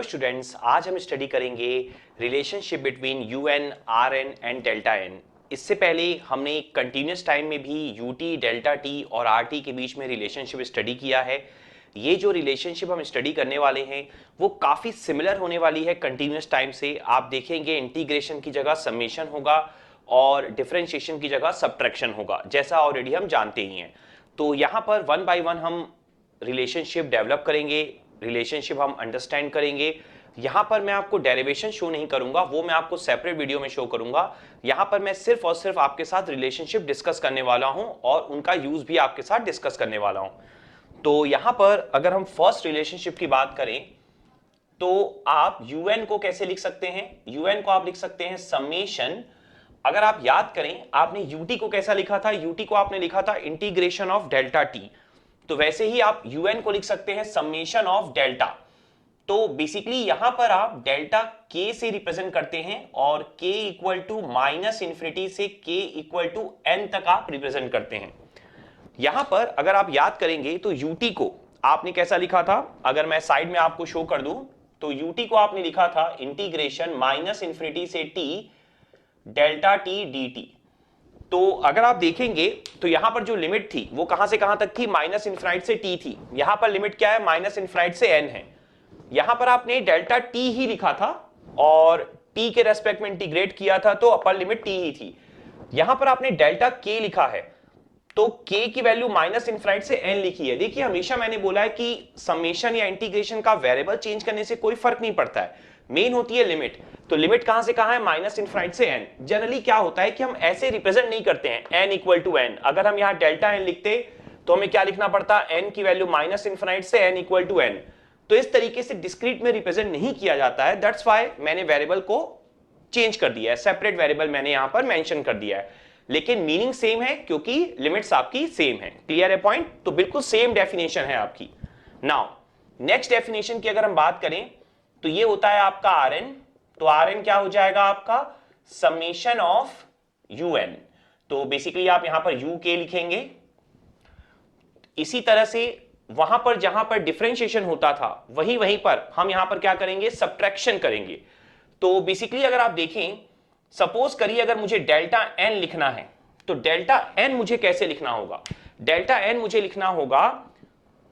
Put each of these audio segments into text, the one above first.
Students, आज हम study करेंगे relationship between UN, RN and delta N. इससे पहले हमने कंटिन्यूस टाइम में भी UT, डेल्टा T और RT के बीच में रिलेशनशिप स्टडी किया है। ये जो रिलेशनशिप हम स्टडी करने वाले हैं वो काफ़ी सिमिलर होने वाली है कंटिन्यूस टाइम से। आप देखेंगे इंटीग्रेशन की जगह समेशन होगा और डिफरेंशिएशन की जगह सब्ट्रैक्शन होगा, जैसा ऑलरेडी हम जानते ही हैं। तो यहाँ पर वन बाय वन हम रिलेशनशिप डेवलप करेंगे, रिलेशनशिप हम अंडरस्टैंड करेंगे। यहाँ पर मैं आपको डेरिवेशन शो नहीं करूंगा, वो मैं आपको सेपरेट वीडियो में शो करूंगा। यहाँ पर मैं सिर्फ और सिर्फ आपके साथ रिलेशनशिप डिस्कस करने वाला हूँ और उनका यूज भी आपके साथ डिस्कस करने वाला हूँ। तो यहाँ पर अगर हम फर्स्ट रिलेशनशिप की बात करें तो आप UN को कैसे लिख सकते हैं? UN को आप लिख सकते हैं समेशन। अगर आप याद करें, आपने UT को कैसा लिखा था? UT को आपने लिखा था इंटीग्रेशन ऑफ डेल्टा T। तो वैसे ही आप UN को लिख सकते हैं समेशन ऑफ डेल्टा। तो बेसिकली यहां पर आप डेल्टा K से रिप्रेजेंट करते हैं और K equal to minus infinity से K इक्वल टू N तक आप रिप्रेजेंट करते हैं। यहां पर अगर आप याद करेंगे तो UT को आपने कैसा लिखा था? अगर मैं साइड में आपको शो कर दूं तो UT को आपने लिखा था इंटीग्रेशन माइनस इंफिनिटी से T डेल्टा T dt। तो अगर आप देखेंगे तो यहां पर जो लिमिट थी वो कहां से कहां तक थी? माइनस इनफिनाइट से T थी। यहां पर लिमिट क्या है? माइनस इनफिनाइट से N है। यहां पर आपने डेल्टा T ही लिखा था और T के रेस्पेक्ट में इंटीग्रेट किया था तो अपर लिमिट T ही थी। यहां पर आपने डेल्टा K लिखा है तो K की वैल्यू माइनस इनफिनाइट से N लिखी है। देखिए हमेशा मैंने बोला है कि समेशन या इंटीग्रेशन का वेरिएबल चेंज करने से कोई फर्क नहीं पड़ता है, मेन होती है लिमिट। तो लिमिट कहां से कहां है? माइनस इनफिनाइट से N। जनरली क्या होता है कि हम ऐसे रिप्रेजेंट नहीं करते हैं N इक्वल टू N। अगर हम यहां डेल्टा N लिखते तो हमें क्या लिखना पड़ता? N की वैल्यू माइनस इनफिनाइट से N इक्वल टू N। तो इस तरीके से डिस्क्रीट में रिप्रेजेंट नहीं किया जाता है। दैट्स व्हाई मैंने वेरिएबल को चेंज कर दिया है, सेपरेट वेरिएबल मैंने यहां पर मेंशन कर दिया है, लेकिन मीनिंग सेम है क्योंकि लिमिट्स आपकी सेम है। क्लियर है पॉइंट? तो बिल्कुल सेम डेफिनेशन है आपकी। नाउ नेक्स्ट डेफिनेशन की अगर हम बात करें तो ये होता है आपका RN। तो RN क्या हो जाएगा आपका? Summation of UN। तो बेसिकली आप यहां पर UK लिखेंगे। इसी तरह से वहां पर जहां पर डिफरेंशिएशन होता था वहीं पर हम यहां पर क्या करेंगे? सब्ट्रैक्शन करेंगे। तो बेसिकली अगर आप देखें, सपोज करिए अगर मुझे डेल्टा N लिखना है तो डेल्टा N मुझे कैसे लिखना होगा? डेल्टा N मुझे लिखना होगा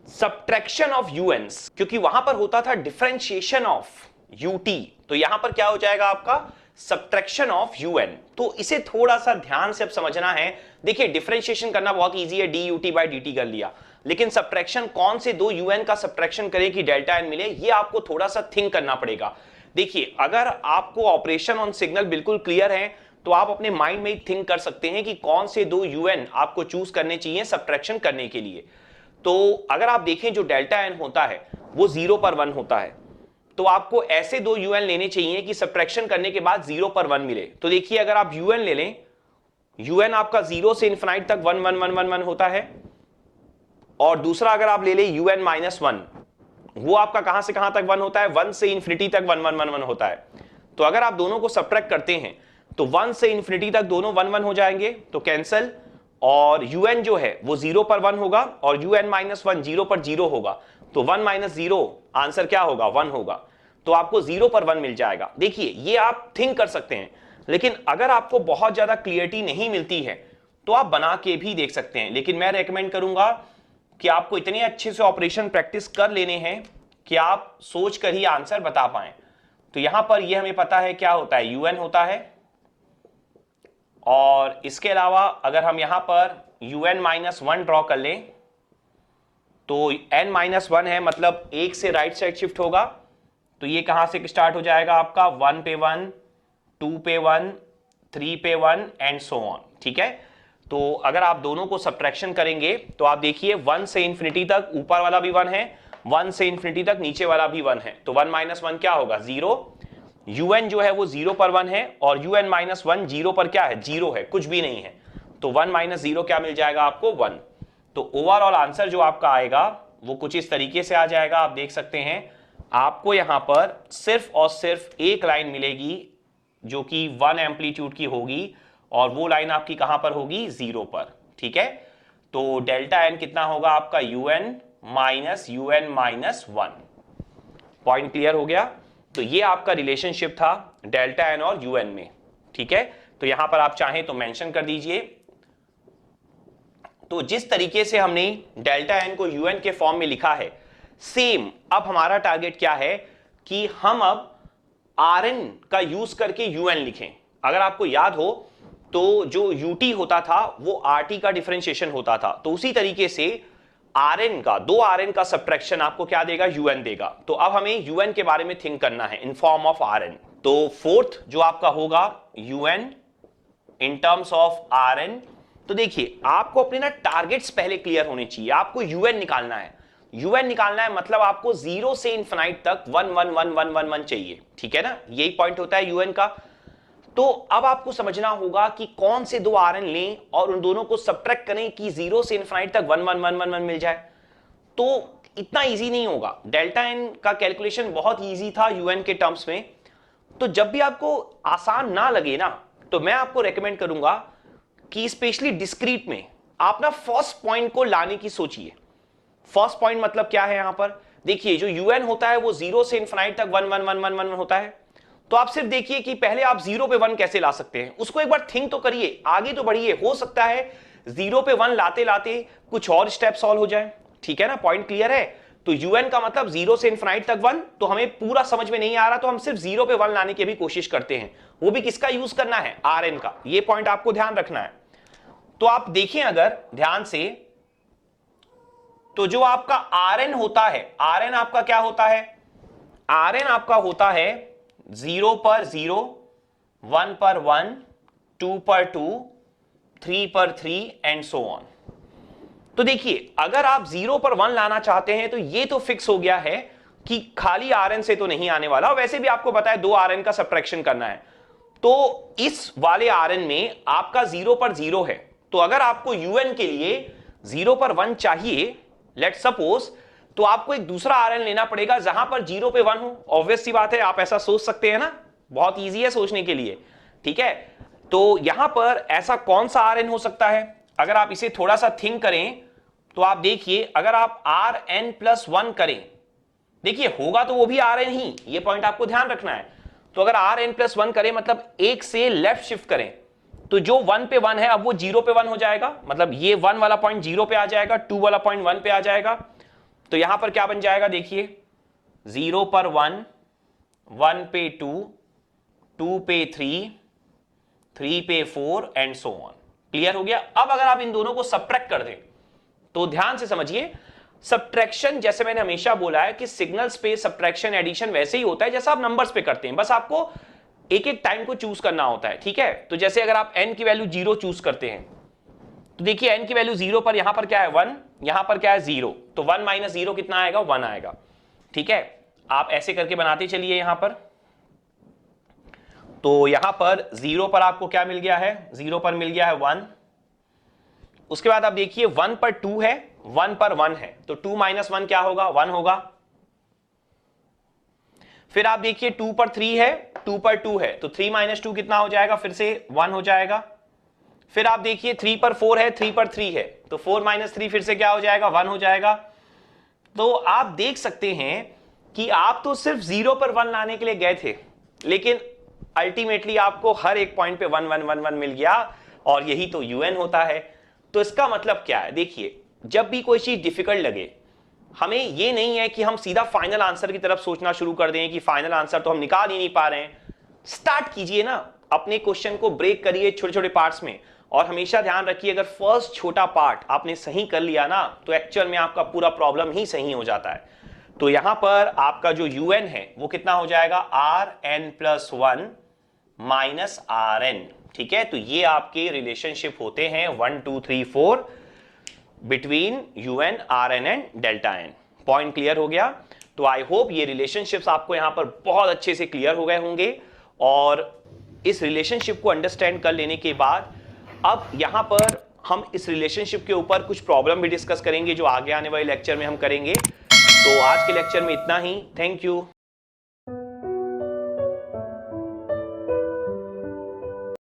सब्ट्रैक्शन ऑफ UNs, क्योंकि वहां पर होता था डिफरेंशिएशन ऑफ UT। तो यहां पर क्या हो जाएगा आपका? Subtraction of UN। तो इसे थोड़ा सा ध्यान से अब समझना है। देखिए डिफरेंशिएशन करना बहुत इजी है, DUT बाय DT कर लिया, लेकिन सब्ट्रैक्शन कौन से दो UN का सब्ट्रैक्शन करें कि डेल्टा N मिले, ये आपको थोड़ा सा थिंक करना पड़ेगा। देखिए अगर आपको ऑपरेशन ऑन सिग्नल बिल्कुल क्लियर है तो आप अपने माइंड में थिंक कर सकते हैं कि कौन से दो UN आपको चूज करने चाहिए सब्ट्रैक्शन करने के लिए। तो अगर आप देखें जो डेल्टा N होता है वो 0 पर 1 होता है, तो आपको ऐसे दो UN लेने चाहिए कि सब्ट्रैक्शन करने के बाद 0 पर 1 मिले। तो देखिए अगर आप UN ले लें, UN आपका 0 से इनफिनाइट तक 1 1 1 1 1 होता है, और दूसरा अगर आप ले लें UN माइनस 1, वो आपका कहां से कहां तक 1 होता है? 1 से इन्फिनिटी तक 1 1 1 1 होता है। तो अगर आप दोनों को सब्ट्रैक्ट करते हैं तो 1 से इन्फिनिटी तक दोनों 1 1 हो जाएंगे, तो कैंसल, और UN जो है वो 0 पर 1 होगा और UN माइनस 1 0 पर 0 होगा। तो 1 माइनस 0 आंसर क्या होगा? 1 होगा। तो आपको 0 पर 1 मिल जाएगा। देखिए ये आप थिंक कर सकते हैं, लेकिन अगर आपको बहुत ज्यादा क्लियरिटी नहीं मिलती है तो आप बना के भी देख सकते हैं, लेकिन मैं रेकमेंड करूंगा कि आपको इतने अच्छे से ऑपरेशन प्रैक्टिस कर लेने हैं कि आप सोच कर ही आंसर बता पाएं। तो यहां पर ये हमें पता है क्या होता है? UN होता है, और इसके अलावा अगर हम यहां पर UN माइनस 1 ड्रॉ कर लें तो N माइनस 1 है, मतलब 1 से राइट साइड शिफ्ट होगा। तो ये कहां से स्टार्ट हो जाएगा आपका? 1 पे 1, 2 पे 1, 3 पे 1 एंड सो ऑन। ठीक है, तो अगर आप दोनों को सब्ट्रैक्शन करेंगे तो आप देखिए 1 से इन्फिनिटी तक ऊपर वाला भी 1 है, 1 से इन्फिनिटी तक नीचे वाला भी 1 है। तो 1 माइनस 1 क्या होगा? 0। UN जो है वो 0 पर 1 है और UN माइनस 1 0 पर क्या है? 0 है, कुछ भी नहीं है। तो 1 माइनस 0 क्या मिल जाएगा आपको? 1। तो ओवरऑल आंसर जो आपका आएगा वो कुछ इस तरीके से आ जाएगा। आप देख सकते हैं आपको यहां पर सिर्फ और सिर्फ एक लाइन मिलेगी जो कि 1 एम्पलीट्यूड की होगी, और वो लाइन आपकी कहां पर होगी? 0 पर। ठीक है, तो डेल्टा N कितना होगा आपका? UN minus 1। पॉइंट क्लियर हो गया? तो ये आपका रिलेशनशिप था डेल्टा एन और यूएन में, ठीक है। तो यहां पर आप चाहें तो मेंशन कर दीजिए। तो जिस तरीके से हमने डेल्टा एन को यूएन के फॉर्म में लिखा है, सेम अब हमारा टारगेट क्या है कि हम अब आर एन का यूज करके यूएन लिखें। अगर आपको याद हो तो जो यूटी होता था वो आरटी का डिफरेंशिएशन होता था, तो उसी तरीके से आर एन का, दो आर एन का सब्ट्रैक्शन आपको क्या देगा, यूएन देगा। तो अब हमें यूएन के बारे में थिंक करना है in form of R N. तो फोर्थ जो आपका होगा UN in terms of R N. तो देखिए आपको अपने ना टारगेट्स पहले क्लियर होने चाहिए। आपको यूएन निकालना है, यूएन निकालना है मतलब आपको 0 से इनफिनाइट तक 1 1 1 1 1 1 चाहिए, ठीक है ना, यही पॉइंट होता है यूएन का। तो अब आपको समझना होगा कि कौन से दो आर एन लें और उन दोनों को सब्ट्रैक्ट करें कि 0 से इनफिनाइट तक 1 1 1 1 1 मिल जाए। तो इतना इजी नहीं होगा, डेल्टा एन का कैलकुलेशन बहुत इजी था यूएन के टर्म्स में। तो जब भी आपको आसान ना लगे ना, तो मैं आपको रेकमेंड करूंगा कि स्पेशली डिस्क्रीट में आप ना फर्स्ट पॉइंट को लाने की सोचिए। फर्स्ट पॉइंट मतलब क्या है, यहां पर देखिए जो यूएन होता है वो 0 से इनफिनाइट तक 1 1 1 1 1 होता है। तो आप सिर्फ देखिए कि पहले आप 0 पे 1 कैसे ला सकते हैं, उसको एक बार थिंक तो करिए, आगे तो बढ़िए। हो सकता है 0 पे 1 लाते लाते कुछ और स्टेप सॉल्व हो जाए, ठीक है ना, पॉइंट क्लियर है। तो यूएन का मतलब 0 से इनफिनाइट तक 1, तो हमें पूरा समझ में नहीं आ रहा तो हम सिर्फ 0 पे 1 लाने की भी कोशिश करते हैं, वो भी किसका यूज करना है, आर एन का। ये पॉइंट आपको ध्यान रखना है। तो आप देखें अगर ध्यान से, तो जो आपका आर एन होता है, आर एन आपका क्या होता है, आर एन आपका होता है 0 पर 0, 1 पर 1, 2 पर 2, 3 पर 3 एंड सो ऑन। तो देखिए अगर आप 0 पर 1 लाना चाहते हैं तो ये तो फिक्स हो गया है कि खाली आर एन से तो नहीं आने वाला, वैसे भी आपको पता है 2 आर एन का सब्ट्रैक्शन करना है। तो इस वाले आर एन में आपका 0 पर 0 है, तो अगर आपको यूएन के लिए 0 पर 1 चाहिए लेट्स सपोज, तो आपको एक दूसरा आर एन लेना पड़ेगा जहां पर 0 पे 1 हो। ऑब्वियस सी बात है, आप ऐसा सोच सकते हैं ना, बहुत इजी है सोचने के लिए, ठीक है। तो यहां पर ऐसा कौन सा आर एन हो सकता है, अगर आप इसे थोड़ा सा थिंक करें तो आप देखिए अगर आप आर एन प्लस 1 करें, देखिए होगा तो वो भी आर एन ही, ये पॉइंट आपको ध्यान रखना है। तो अगर आर एन प्लस 1 करें मतलब एक से लेफ्ट शिफ्ट करें, तो जो 1 पे 1 है अब वो 0 पे 1 हो जाएगा, मतलब ये 1 वाला पॉइंट 0 पे आ जाएगा, 2 वाला पॉइंट 1 पे आ जाएगा। तो यहां पर क्या बन जाएगा, देखिए 0 पर 1, 1 पे 2, 2 पे 3, 3 पे 4 एंड सो ऑन। क्लियर हो गया। अब अगर आप इन दोनों को सब्ट्रैक्ट कर दें, तो ध्यान से समझिए, सब्ट्रैक्शन जैसे मैंने हमेशा बोला है कि सिग्नल्स पे सब्ट्रैक्शन एडिशन वैसे ही होता है जैसा आप नंबर्स पे करते हैं, बस आपको एक एक टाइम को चूज करना होता है, ठीक है। तो जैसे अगर आप n की वैल्यू 0 चूज करते हैं, तो देखिए n की वैल्यू 0 पर यहां पर क्या है 1, यहां पर क्या है 0, तो 1 माइनस 0 कितना आएगा, 1 आएगा, ठीक है। आप ऐसे करके बनाते चलिए यहां पर। तो यहां पर 0 पर आपको क्या मिल गया है, 0 पर मिल गया है 1। उसके बाद आप देखिए 1 पर 2 है, 1 पर 1 है, तो 2 माइनस 1 क्या होगा, 1 होगा। फिर आप देखिए 2 पर 3 है, 2 पर 2 है, तो 3 माइनस 2 कितना हो जाएगा, फिर से 1 हो जाएगा। फिर आप देखिए 3 पर 4 है, 3 पर 3 है, तो 4 माइनस 3 फिर से क्या हो जाएगा, 1 हो जाएगा। तो आप देख सकते हैं कि आप तो सिर्फ 0 पर 1 लाने के लिए गए थे, लेकिन अल्टीमेटली आपको हर एक पॉइंट पे 1 1 1 1 मिल गया, और यही तो यूएन होता है। तो इसका मतलब क्या है, देखिए जब भी कोई चीज डिफिकल्ट लगे, हमें ये नहीं है कि हम सीधा फाइनल आंसर की तरफ सोचना शुरू कर दें कि फाइनल आंसर तो हम निकाल ही नहीं पा रहे हैं। स्टार्ट कीजिए ना, अपने क्वेश्चन को ब्रेक करिए छोटे छोटे पार्ट्स में, और हमेशा ध्यान रखिए अगर फर्स्ट छोटा पार्ट आपने सही कर लिया ना, तो एक्चुअल में आपका पूरा प्रॉब्लम ही सही हो जाता है। तो यहां पर आपका जो यूएन है वो कितना हो जाएगा, R N plus 1 minus R N, ठीक है। तो ये आपके रिलेशनशिप होते हैं 1 2 3 4 between UN, R N and delta N. Point clear हो गया। तो आई होप ये रिलेशनशिप्स आपको यहां पर बहुत अच्छे से क्लियर हो गए होंगे, और इस रिलेशनशिप को अंडरस्टैंड कर लेने के बाद अब यहां पर हम इस रिलेशनशिप के ऊपर कुछ प्रॉब्लम भी डिस्कस करेंगे जो आगे आने वाले लेक्चर में हम करेंगे। तो आज के लेक्चर में इतना ही। Thank you.